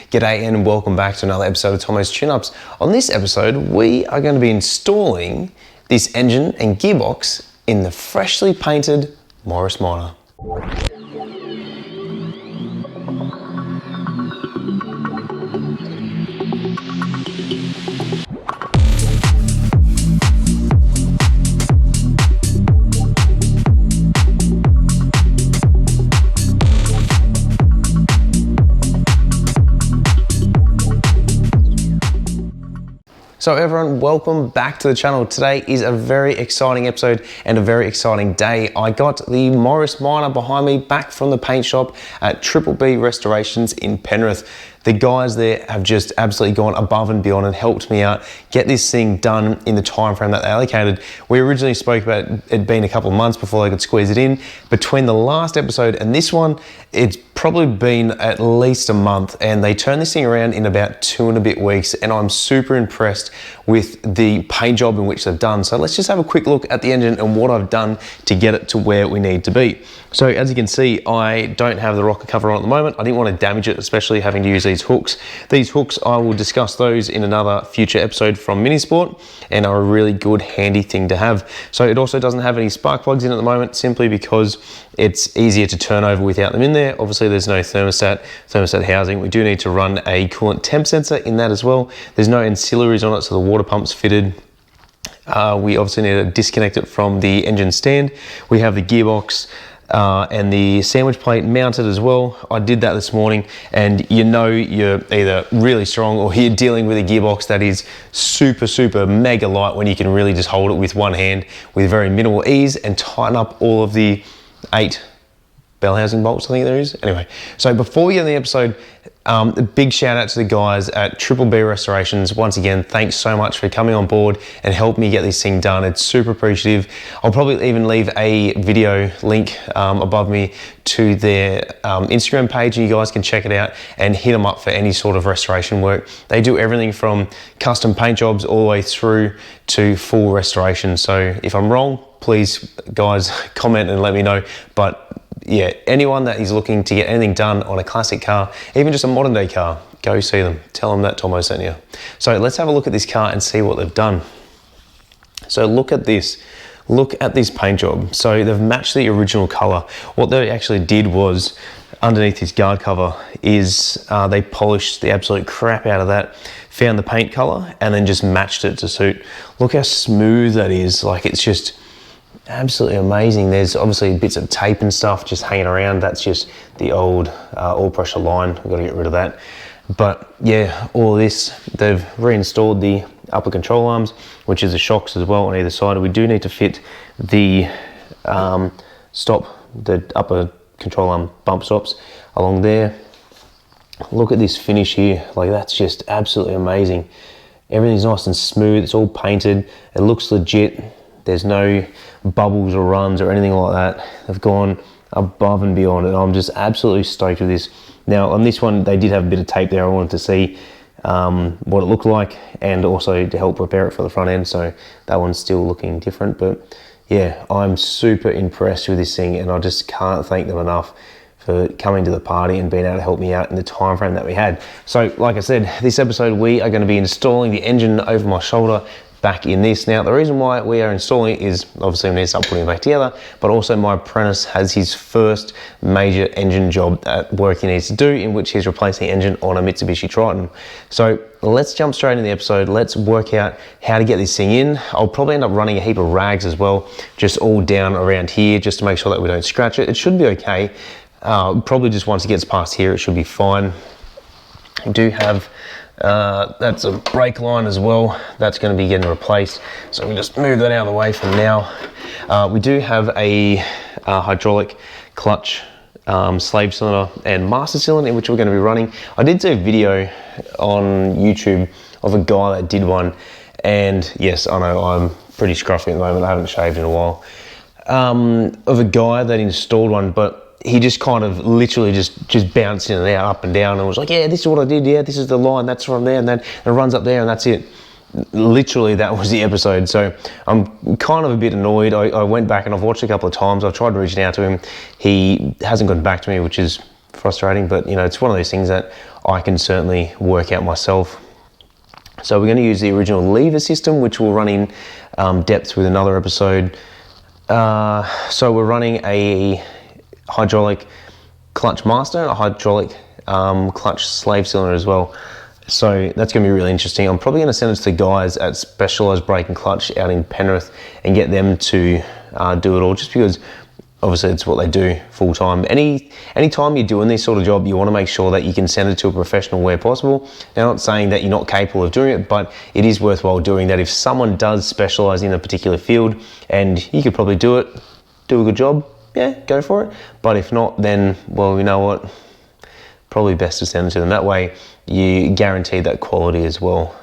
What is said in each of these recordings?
G'day and welcome back to another episode of Tomo's Tune-Ups. On this episode, we are going to be installing this engine and gearbox in the freshly painted Morris Minor. So everyone, welcome back to the channel. Today is a very exciting episode and a very exciting day. I got the Morris Minor behind me back from the paint shop at BBB Restorations in Penrith. The guys there have just absolutely gone above and beyond and helped me out get this thing done in the time frame that they allocated. We originally spoke about it being a couple of months before they could squeeze it in. Between the last episode and this one, it's probably been at least a month, and they turned this thing around in about 2 and a bit weeks, and I'm super impressed with the paint job in which they've done. So let's just have a quick look at the engine and what I've done to get it to where we need to be. So as you can see, I don't have the rocker cover on at the moment. I didn't want to damage it, especially having to use these hooks. These hooks, I will discuss those in another future episode from Minisport, and are a really good handy thing to have. So it also doesn't have any spark plugs in at the moment, simply because it's easier to turn over without them in there. Obviously there's no thermostat housing. We do need to run a coolant temp sensor in that as well. There's no ancillaries on it, so the water pump's fitted. We obviously need to disconnect it from the engine stand. We have the gearbox and the sandwich plate mounted as well. I did that this morning, and you know you're either really strong or you're dealing with a gearbox that is super mega light when you can really just hold it with one hand with very minimal ease and tighten up all of the 8 bell housing bolts, I think there is. Anyway, so before we get in the episode, a big shout out to the guys at BBB Restorations. Once again, thanks so much for coming on board and helping me get this thing done. It's super appreciative. I'll probably even leave a video link above me to their Instagram page, and you guys can check it out and hit them up for any sort of restoration work. They do everything from custom paint jobs all the way through to full restoration. So if I'm wrong, please guys comment and let me know. But yeah, anyone that is looking to get anything done on a classic car, even just a modern day car, go see them. Tell them that Tomo sent you. So let's have a look at this car and see what they've done. So look at this. Look at this paint job. So they've matched the original color. What they actually did was, underneath this guard cover, is they polished the absolute crap out of that, found the paint color, and then just matched it to suit. Look how smooth that is. Like, it's just absolutely amazing. There's obviously bits of tape and stuff just hanging around. That's just the old all pressure line. We've got to get rid of that. But yeah, all of this, they've reinstalled the upper control arms, which is the shocks as well on either side. We do need to fit the the upper control arm bump stops along there. Look at this finish here. Like, that's just absolutely amazing. Everything's nice and smooth. It's all painted. It looks legit. There's no bubbles or runs or anything like that. They've gone above and beyond, and I'm just absolutely stoked with this. Now on this one, they did have a bit of tape there. I wanted to see what it looked like, and also to help prepare it for the front end. So that one's still looking different, but yeah, I'm super impressed with this thing, and I just can't thank them enough for coming to the party and being able to help me out in the time frame that we had. So like I said, this episode we are going to be installing the engine over my shoulder back in this. Now the reason why we are installing it is obviously we need to start putting it back together, but also my apprentice has his first major engine job at work he needs to do, in which he's replacing the engine on a Mitsubishi Triton. So let's jump straight into the episode. Let's work out how to get this thing in. I'll probably end up running a heap of rags as well, just all down around here, just to make sure that we don't scratch it. It should be okay. Probably just once it gets past here, it should be fine. We do have that's a brake line as well. That's going to be getting replaced, so we just move that out of the way for now. We do have a hydraulic clutch slave cylinder and master cylinder, in which we're going to be running. I did do a video on YouTube of a guy that did one, and yes, I know I'm pretty scruffy at the moment. I haven't shaved in a while. Of a guy that installed one, but he just kind of literally just bounced in and out, up and down, and was like, yeah, this is what I did, yeah, this is the line, that's from there, and then it runs up there, and that's it. Literally, that was the episode. So I'm kind of a bit annoyed. I went back and I've watched a couple of times. I've tried reaching out to him. He hasn't gotten back to me, which is frustrating, but you know, it's one of those things that I can certainly work out myself. So we're going to use the original lever system, which we'll run in depth with another episode. So we're running a hydraulic clutch master, a hydraulic clutch slave cylinder as well. So that's going to be really interesting. I'm probably going to send it to the guys at Specialized Brake and Clutch out in Penrith and get them to do it all, just because obviously it's what they do full time. Any time you're doing this sort of job, you want to make sure that you can send it to a professional where possible. Now, I'm not saying that you're not capable of doing it, but it is worthwhile doing that. If someone does specialize in a particular field and you could probably do it, do a good job, yeah, go for it. But if not, then, well, you know what? Probably best to send it to them. That way you guarantee that quality as well.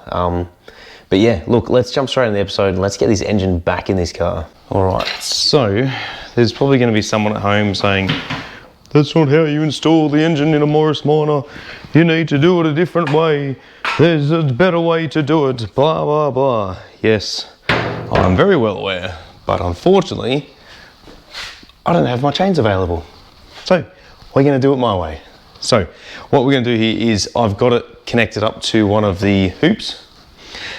But yeah, look, let's jump straight in the episode and let's get this engine back in this car. All right, so there's probably going to be someone at home saying, that's not how you install the engine in a Morris Minor. You need to do it a different way. There's a better way to do it, blah, blah, blah. Yes, I'm very well aware, but unfortunately, I don't have my chains available. So we're going to do it my way. So what we're going to do here is I've got it connected up to one of the hoops.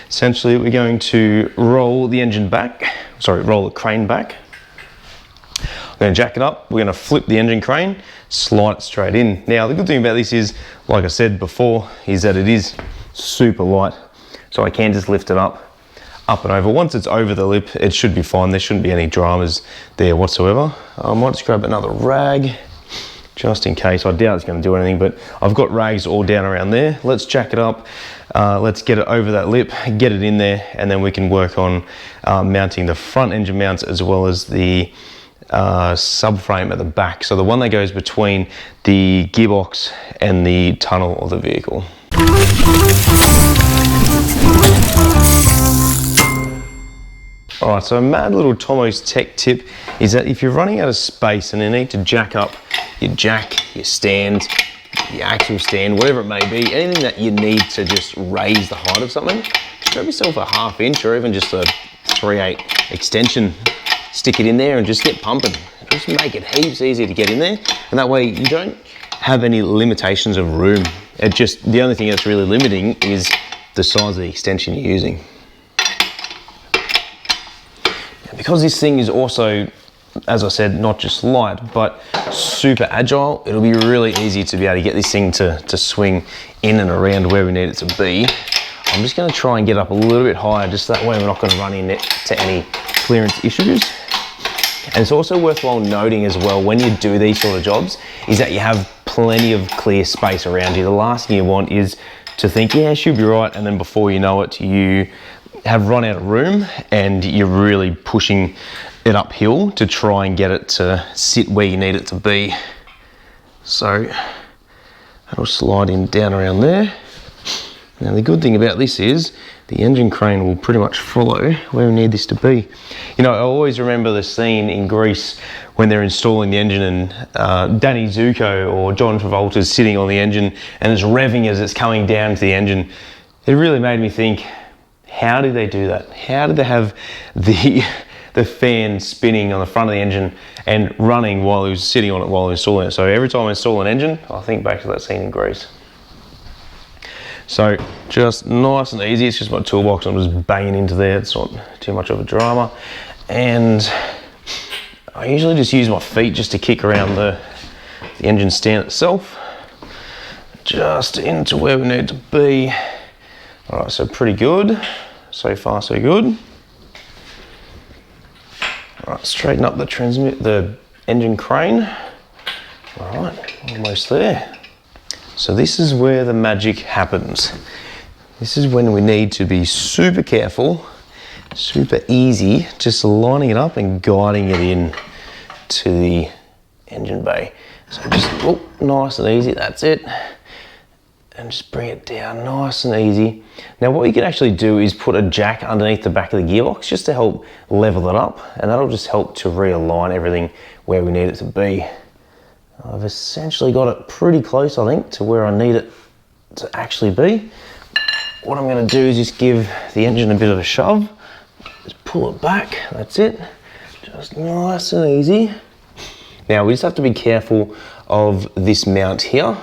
Essentially, we're going to roll the engine back, roll the crane back. We're going to jack it up, we're going to flip the engine crane, slide it straight in. Now, the good thing about this is, like I said before, is that it is super light. So I can just lift it up and over. Once it's over the lip, it should be fine. There shouldn't be any dramas there whatsoever. I might just grab another rag, just in case. I doubt it's going to do anything, but I've got rags all down around there. Let's jack it up. Let's get it over that lip, get it in there, and then we can work on mounting the front engine mounts as well as the subframe at the back. So the one that goes between the gearbox and the tunnel of the vehicle. All right, so a mad little Tomo's tech tip is that if you're running out of space and you need to jack up your jack, your stand, your axle stand, whatever it may be, anything that you need to just raise the height of something, just grab yourself a 1/2 inch or even just a 3/8 extension, stick it in there and just get pumping. Just make it heaps easier to get in there, and that way you don't have any limitations of room. The only thing that's really limiting is the size of the extension you're using. Because this thing is also, as I said, not just light, but super agile, it'll be really easy to be able to get this thing to swing in and around where we need it to be. I'm just going to try and get up a little bit higher, just that way we're not going to run into any clearance issues. And it's also worthwhile noting as well, when you do these sort of jobs, is that you have plenty of clear space around you. The last thing you want is to think, yeah, it should be right, and then before you know it, you have run out of room and you're really pushing it uphill to try and get it to sit where you need it to be. So that'll slide in down around there. Now the good thing about this is the engine crane will pretty much follow where we need this to be. You know, I always remember the scene in Greece when they're installing the engine and Danny Zuko or John Travolta's sitting on the engine and it's revving as it's coming down to the engine. It really made me think, how did they do that? How did they have the fan spinning on the front of the engine and running while he was sitting on it while installing it? So every time I install an engine, I think back to that scene in Greece. So just nice and easy. It's just my toolbox. I'm just banging into there. It's not too much of a drama. And I usually just use my feet just to kick around the engine stand itself, just into where we need to be. All right, so pretty good. So far, so good. All right, straighten up the engine crane. All right, almost there. So this is where the magic happens. This is when we need to be super careful, super easy, just lining it up and guiding it in to the engine bay. So just, nice and easy, that's it. And just bring it down nice and easy. Now what you can actually do is put a jack underneath the back of the gearbox just to help level it up, and that'll just help to realign everything where we need it to be. I've essentially got it pretty close, I think, to where I need it to actually be. What I'm going to do is just give the engine a bit of a shove, just pull it back, that's it, just nice and easy. Now we just have to be careful of this mount here.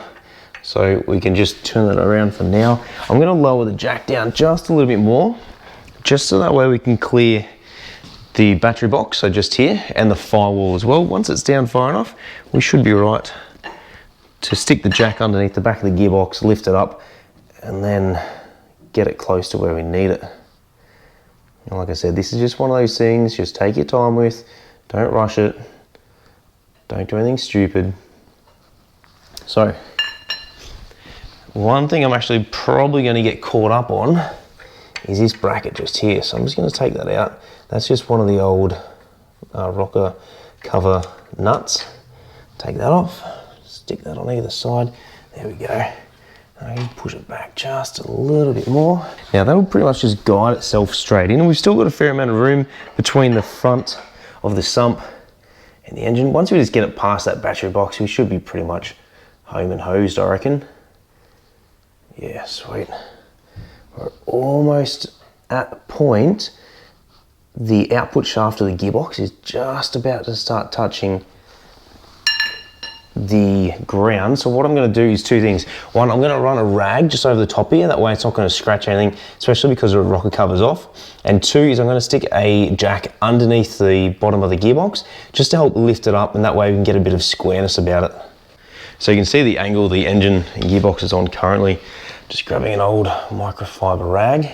So we can just turn it around for now. I'm gonna lower the jack down just a little bit more, just so that way we can clear the battery box, so just here, and the firewall as well. Once it's down far enough, we should be right to stick the jack underneath the back of the gearbox, lift it up, and then get it close to where we need it. And like I said, this is just one of those things, just take your time with, don't rush it, don't do anything stupid. So, one thing I'm actually probably going to get caught up on is this bracket just here. So I'm just going to take that out. That's just one of the old rocker cover nuts. Take that off, stick that on either side. There we go. I can push it back just a little bit more. Now that'll pretty much just guide itself straight in. And we've still got a fair amount of room between the front of the sump and the engine. Once we just get it past that battery box, we should be pretty much home and hosed, I reckon. Yeah, sweet. We're almost at the point. The output shaft of the gearbox is just about to start touching the ground. So what I'm going to do is two things. One, I'm going to run a rag just over the top here, that way it's not going to scratch anything, especially because the rocker cover's off. And two is I'm going to stick a jack underneath the bottom of the gearbox just to help lift it up, and that way we can get a bit of squareness about it. So you can see the angle the engine and gearbox is on currently. Just grabbing an old microfiber rag,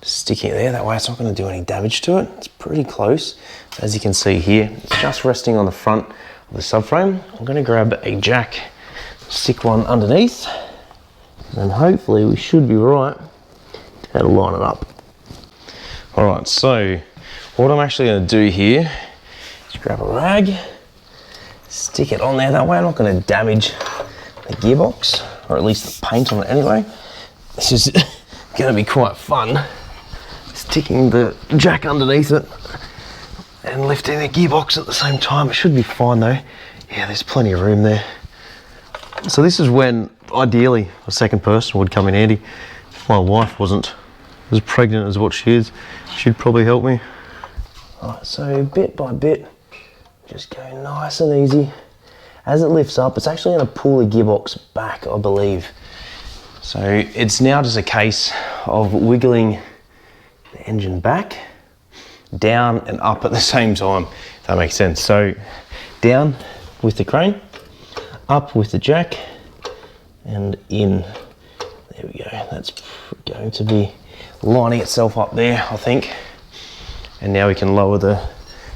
just sticking it there, that way it's not going to do any damage to it. It's pretty close. As you can see here, it's just resting on the front of the subframe. I'm going to grab a jack, stick one underneath, and hopefully we should be right to how to line it up. Alright, so what I'm actually going to do here is grab a rag, stick it on there, that way I'm not going to damage the gearbox, or at least the paint on it anyway. This is going to be quite fun, sticking the jack underneath it and lifting the gearbox at the same time. It should be fine though. Yeah, there's plenty of room there. So this is when ideally a second person would come in handy. If my wife wasn't as pregnant as what she is, she'd probably help me. Alright, so bit by bit, just go nice and easy. As it lifts up, it's actually going to pull the gearbox back, I believe. So it's now just a case of wiggling the engine back, down and up at the same time, if that makes sense. So down with the crane, up with the jack, and in. There we go. That's going to be lining itself up there, I think. And now we can lower the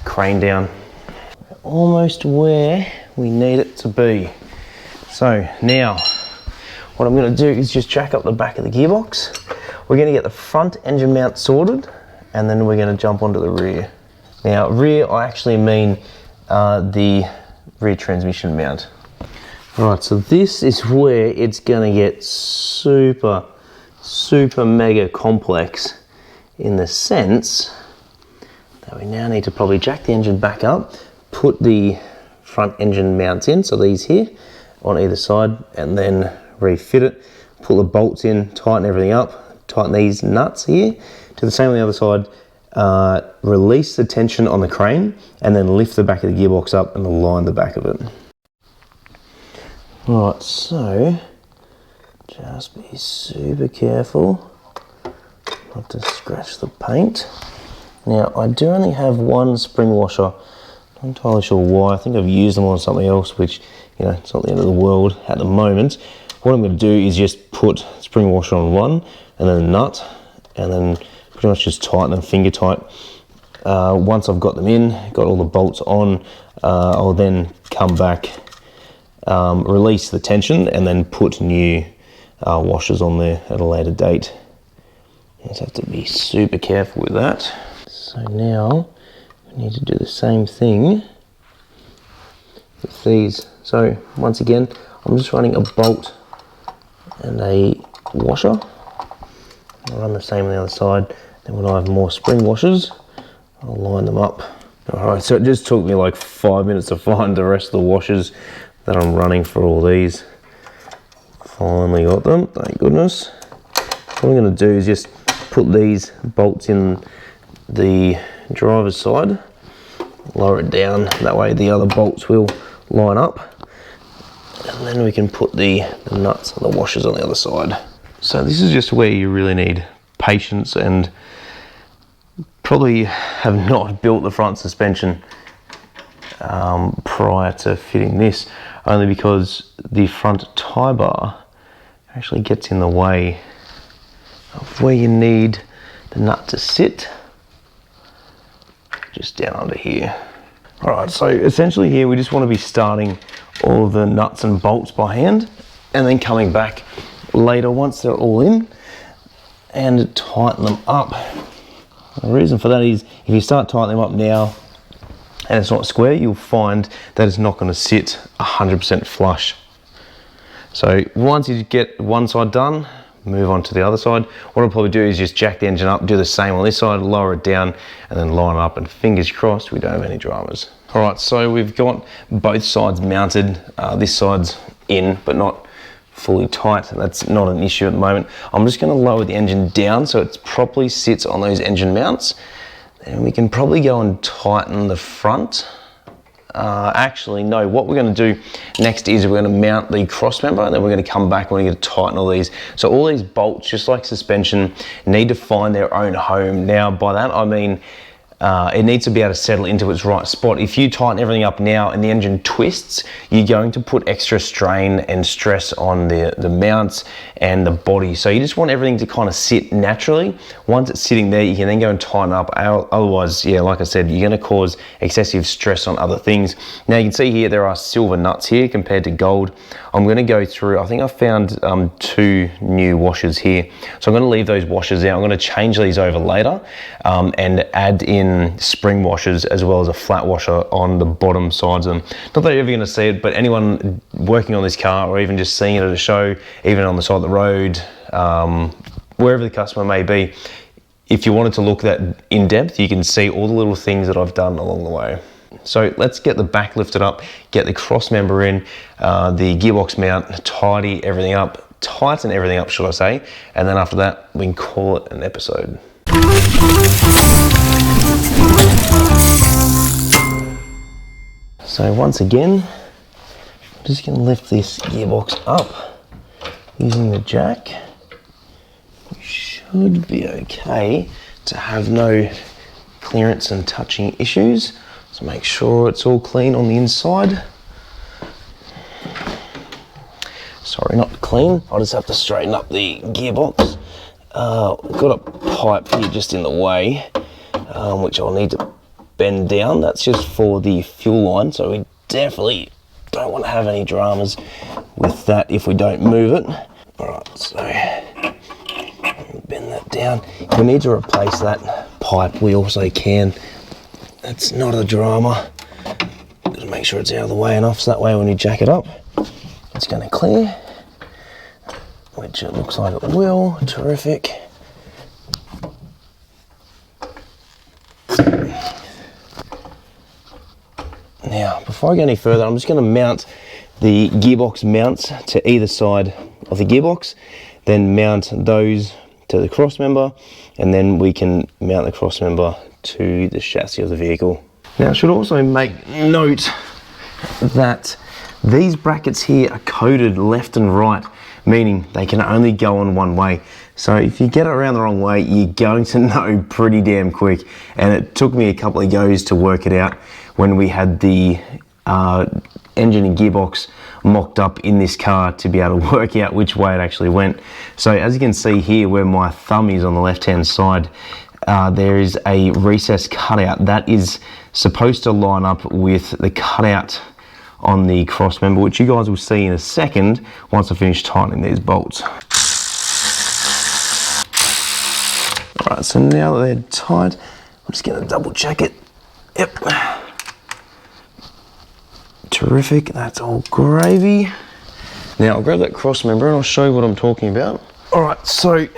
crane down. Almost where we need it to be. So now what I'm going to do is just jack up the back of the gearbox. We're going to get the front engine mount sorted, and then we're going to jump onto the rear. Now rear, I actually mean the rear transmission mount. Alright, so this is where it's going to get super mega complex, in the sense that we now need to probably jack the engine back up, put the front engine mounts in, so these here on either side, and then refit it, pull the bolts in, tighten everything up, tighten these nuts here, do the same on the other side, release the tension on the crane, and then lift the back of the gearbox up and align the back of it. Alright, so just be super careful not to scratch the paint. Now I do only have one spring washer. Not entirely sure why. I think I've used them on something else, which, you know, it's not the end of the world at the moment. What I'm going to do is just put spring washer on one, and then a nut, and then pretty much just tighten them finger tight. Once I've got them in, got all the bolts on, I'll then come back, release the tension, and then put new washers on there at a later date. You just have to be super careful with that. So now we need to do the same thing with these. So once again, I'm just running a bolt and a washer. I'll run the same on the other side. Then when I have more spring washers, I'll line them up. Alright, so it just took me like 5 minutes to find the rest of the washers that I'm running for all these. Finally got them, thank goodness. What I'm going to do is just put these bolts in the driver's side, lower it down, that way the other bolts will line up, And then we can put the nuts and the washers on the other side. So this is just where you really need patience, and probably have not built the front suspension prior to fitting this, only because the front tie bar actually gets in the way of where you need the nut to sit, just down under here. All right, so essentially here we just want to be starting all the nuts and bolts by hand, and then coming back later once they're all in and tighten them up. The reason for that is if you start tightening them up now and it's not square, you'll find that it's not going to sit 100% flush. So once you get one side done, move on to the other side. What I'll probably do is just jack the engine up, do the same on this side, lower it down, and then line it up, and fingers crossed we don't have any dramas. All right, so we've got both sides mounted. This side's in, but not fully tight. That's not an issue at the moment. I'm just going to lower the engine down so it properly sits on those engine mounts. Then we can probably go and tighten the front. Actually, no, what we're going to do next is we're going to mount the cross member, and then we're going to come back and we're going to tighten all these. So all these bolts, just like suspension, need to find their own home. Now, by that I mean it needs to be able to settle into its right spot. If you tighten everything up now and the engine twists, you're going to put extra strain and stress on the mounts and the body. So you just want everything to kind of sit naturally. Once it's sitting there, you can then go and tighten up. Otherwise, yeah, like I said, you're going to cause excessive stress on other things. Now you can see here there are silver nuts here compared to gold. I'm going to go through, I think I found 2 new washers here. So I'm going to leave those washers out. I'm going to change these over later and add in spring washers as well as a flat washer on the bottom sides of them. Not that you're ever going to see it, but anyone working on this car or even just seeing it at a show, even on the side of the road, wherever the customer may be, if you wanted to look that in depth, you can see all the little things that I've done along the way. So let's get the back lifted up, get the cross member in, the gearbox mount, tidy everything up, tighten everything up, should I say, and then after that we can call it an episode. So once again, I'm just going to lift this gearbox up using the jack. We should be okay to have no clearance and touching issues. So make sure it's all clean on the inside. Sorry, not clean. I'll just have to straighten up the gearbox. Got a pipe here just in the way, which I'll need to bend down. That's just for the fuel line, so we definitely don't want to have any dramas with that if we don't move it. All right, so bend that down. If we need to replace that pipe, we also can. That's not a drama. Just make sure it's out of the way enough so that way when you jack it up, it's going to clear, which it looks like it will. Terrific. Now, before I go any further, I'm just going to mount the gearbox mounts to either side of the gearbox, then mount those to the cross member, and then we can mount the cross member to the chassis of the vehicle. Now, I should also make note that these brackets here are coded left and right, meaning they can only go on one way. So if you get it around the wrong way, you're going to know pretty damn quick. And it took me a couple of goes to work it out when we had the engine and gearbox mocked up in this car to be able to work out which way it actually went. So as you can see here where my thumb is on the left hand side, there is a recessed cutout that is supposed to line up with the cutout on the cross member, which you guys will see in a second once I finish tightening these bolts. Alright, so now that they're tight, I'm just going to double check it. Yep. Terrific, that's all gravy. Now I'll grab that cross member and I'll show you what I'm talking about. Alright, so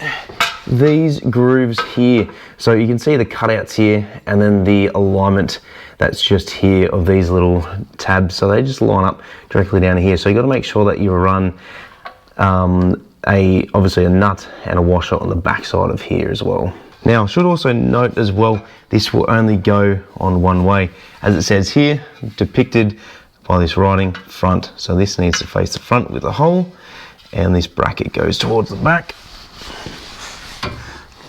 these grooves here, so you can see the cutouts here and then the alignment that's just here of these little tabs, so they just line up directly down here. So you got to make sure that you run obviously a nut and a washer on the back side of here as well. Now I should also note as well, this will only go on one way. As it says here, depicted by this writing front. So this needs to face the front with a hole, and this bracket goes towards the back.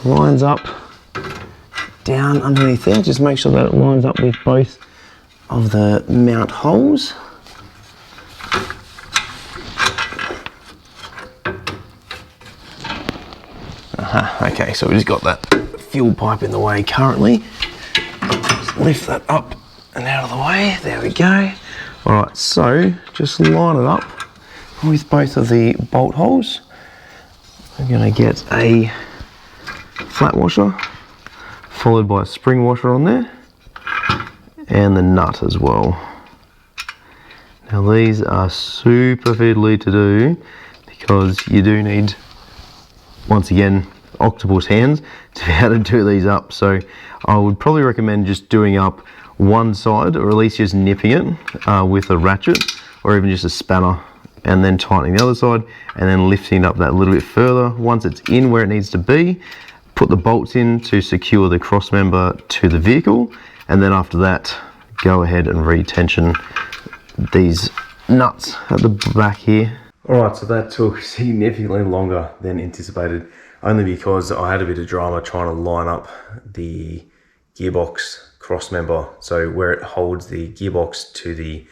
Lines up down underneath there. Just make sure that it lines up with both of the mount holes. Okay, so we just got that fuel pipe in the way currently. Just lift that up and out of the way. There we go. All right, so just line it up with both of the bolt holes. I'm going to get a flat washer followed by a spring washer on there, and the nut as well. Now these are super fiddly to do because you do need, once again, octopus hands to be able to do these up. So I would probably recommend just doing up one side, or at least just nipping it with a ratchet or even just a spanner, and then tightening the other side and then lifting it up that little bit further. Once it's in where it needs to be, put the bolts in to secure the cross member to the vehicle, and then after that go ahead and retension these nuts at the back here. Alright, so that took significantly longer than anticipated, only because I had a bit of drama trying to line up the gearbox cross member, so where it holds the gearbox to the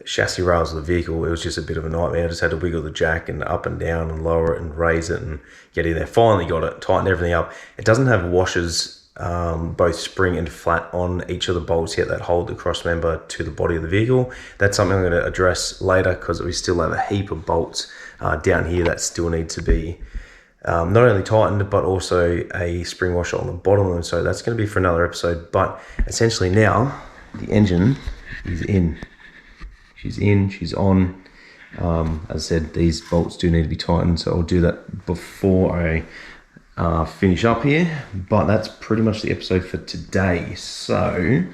chassis rails of the vehicle. It was just a bit of a nightmare. I just had to wiggle the jack and up and down and lower it and raise it and get in there. Finally got it, tightened everything up. It doesn't have washers, both spring and flat, on each of the bolts yet that hold the cross member to the body of the vehicle. That's something I'm going to address later, because we still have a heap of bolts down here that still need to be not only tightened but also a spring washer on the bottom of them. So that's going to be for another episode. But essentially now the engine is in. She's in, she's on. As I said, these bolts do need to be tightened, so I'll do that before I finish up here. But that's pretty much the episode for today. So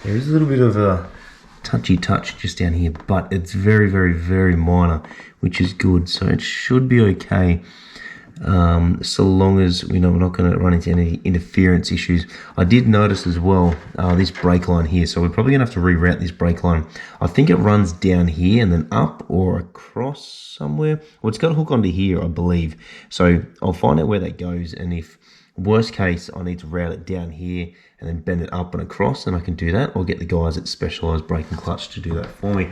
there is a little bit of a touchy touch just down here, but it's very, very, very minor, which is good. So it should be okay. So long as we know we're not going to run into any interference issues. I did notice as well this brake line here, so we're probably going to have to reroute this brake line. I think it runs down here and then up or across somewhere. Well, it's got to hook onto here, I believe. So I'll find out where that goes, and if worst case I need to route it down here and then bend it up and across, then I can do that. I'll get the guys at Specialized Brake and Clutch to do that for me.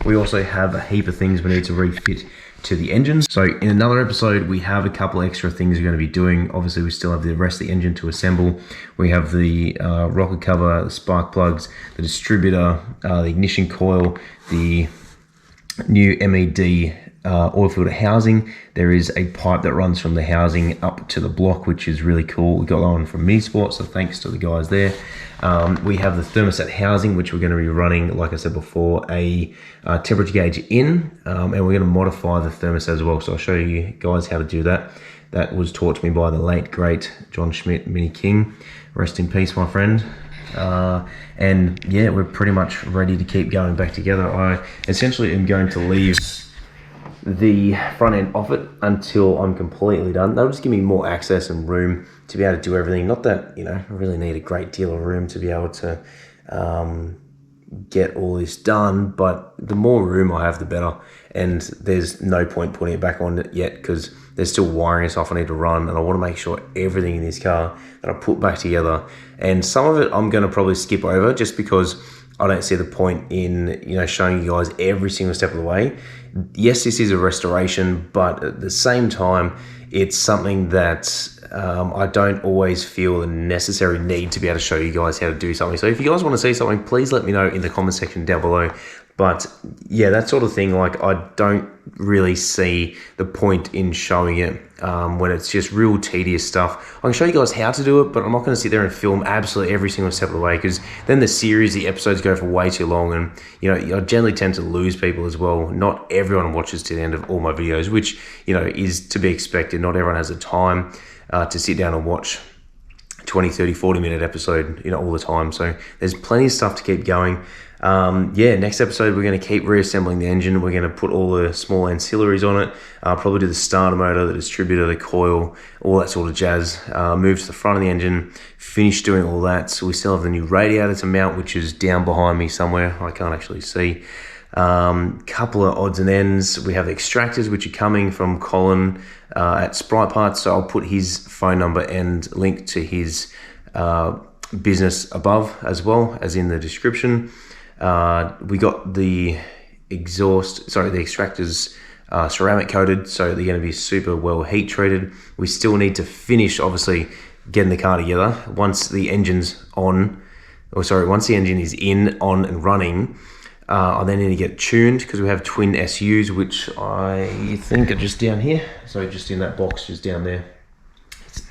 We also have a heap of things we need to refit to the engine. So in another episode, we have a couple of extra things we're going to be doing. Obviously, we still have the rest of the engine to assemble. We have the rocker cover, the spark plugs, the distributor, the ignition coil, the new MED oil filter housing. There is a pipe that runs from the housing up to the block, which is really cool. We got that one from Minisport, so thanks to the guys there. We have the thermostat housing, which we're going to be running, like I said before, a temperature gauge in, and we're going to modify the thermostat as well. So I'll show you guys how to do that. That was taught to me by the late, great John Schmidt, Mini King. Rest in peace, my friend. And yeah, we're pretty much ready to keep going back together. I essentially am going to leave the front end off it until I'm completely done. That'll just give me more access and room to be able to do everything. Not that, you know, I really need a great deal of room to be able to get all this done, but the more room I have, the better. And there's no point putting it back on it yet, because there's still wiring stuff I need to run, and I want to make sure everything in this car that I put back together. And some of it I'm going to probably skip over, just because I don't see the point in, you know, showing you guys every single step of the way. Yes, this is a restoration, but at the same time, it's something that I don't always feel the necessary need to be able to show you guys how to do something. So if you guys want to see something, please let me know in the comment section down below. But yeah, that sort of thing, like, I don't really see the point in showing it when it's just real tedious stuff. I can show you guys how to do it, but I'm not going to sit there and film absolutely every single step of the way, because then the episodes go for way too long, and you know, I generally tend to lose people as well. Not everyone watches to the end of all my videos, which, you know, is to be expected. Not everyone has the time to sit down and watch 20, 30, 40-minute episode, all the time. So there's plenty of stuff to keep going. Next episode, we're going to keep reassembling the engine. We're going to put all the small ancillaries on it, probably do the starter motor, the distributor, the coil, all that sort of jazz, move to the front of the engine, finish doing all that. So we still have the new radiator to mount, which is down behind me somewhere. I can't actually see. Couple of odds and ends. We have the extractors, which are coming from Colin at Sprite Parts. So I'll put his phone number and link to his business above, as well as in the description. We got the extractors ceramic coated, so they're going to be super well heat treated. We still need to finish, obviously, getting the car together. Once the engine is in, on and running, I then need to get tuned, because we have twin SUs, which I think are just down here. So just in that box, just down there.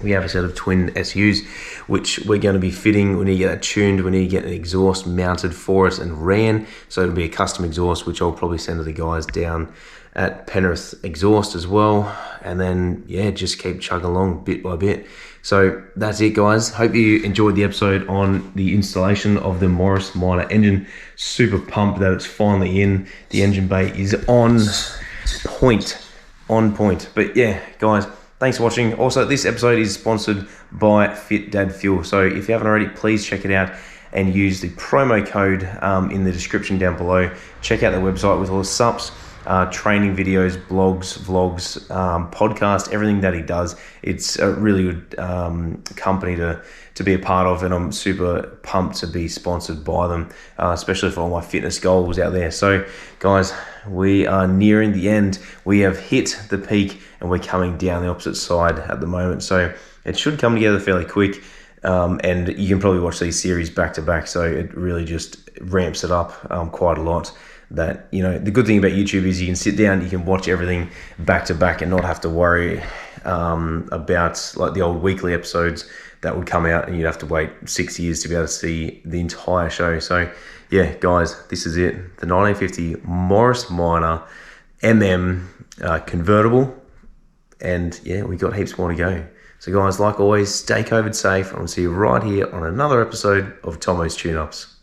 We have a set of twin SUs, which we're going to be fitting. We need to get that tuned. We need to get an exhaust mounted for it and ran. So it'll be a custom exhaust, which I'll probably send to the guys down at Penrith Exhaust as well. And then, just keep chugging along bit by bit. So that's it, guys. Hope you enjoyed the episode on the installation of the Morris Minor engine. Super pumped that it's finally in. The engine bay is on point. But yeah, guys, thanks for watching. Also, this episode is sponsored by Fit Dad Fuel. So if you haven't already, please check it out and use the promo code in the description down below. Check out the website with all the sups, training videos, blogs, vlogs, podcast, everything that he does. It's a really good company to be a part of, and I'm super pumped to be sponsored by them, especially for all my fitness goals out there. So guys, we are nearing the end. We have hit the peak and we're coming down the opposite side at the moment. So it should come together fairly quick. And you can probably watch these series back to back. So it really just ramps it up quite a lot. That, the good thing about YouTube is you can sit down, you can watch everything back to back and not have to worry about like the old weekly episodes that would come out and you'd have to wait 6 years to be able to see the entire show. So yeah, guys, this is it. The 1950 Morris Minor convertible. And yeah, we got heaps more to go. So guys, like always, stay COVID safe. And I'll see you right here on another episode of Tomo's Tune-Ups.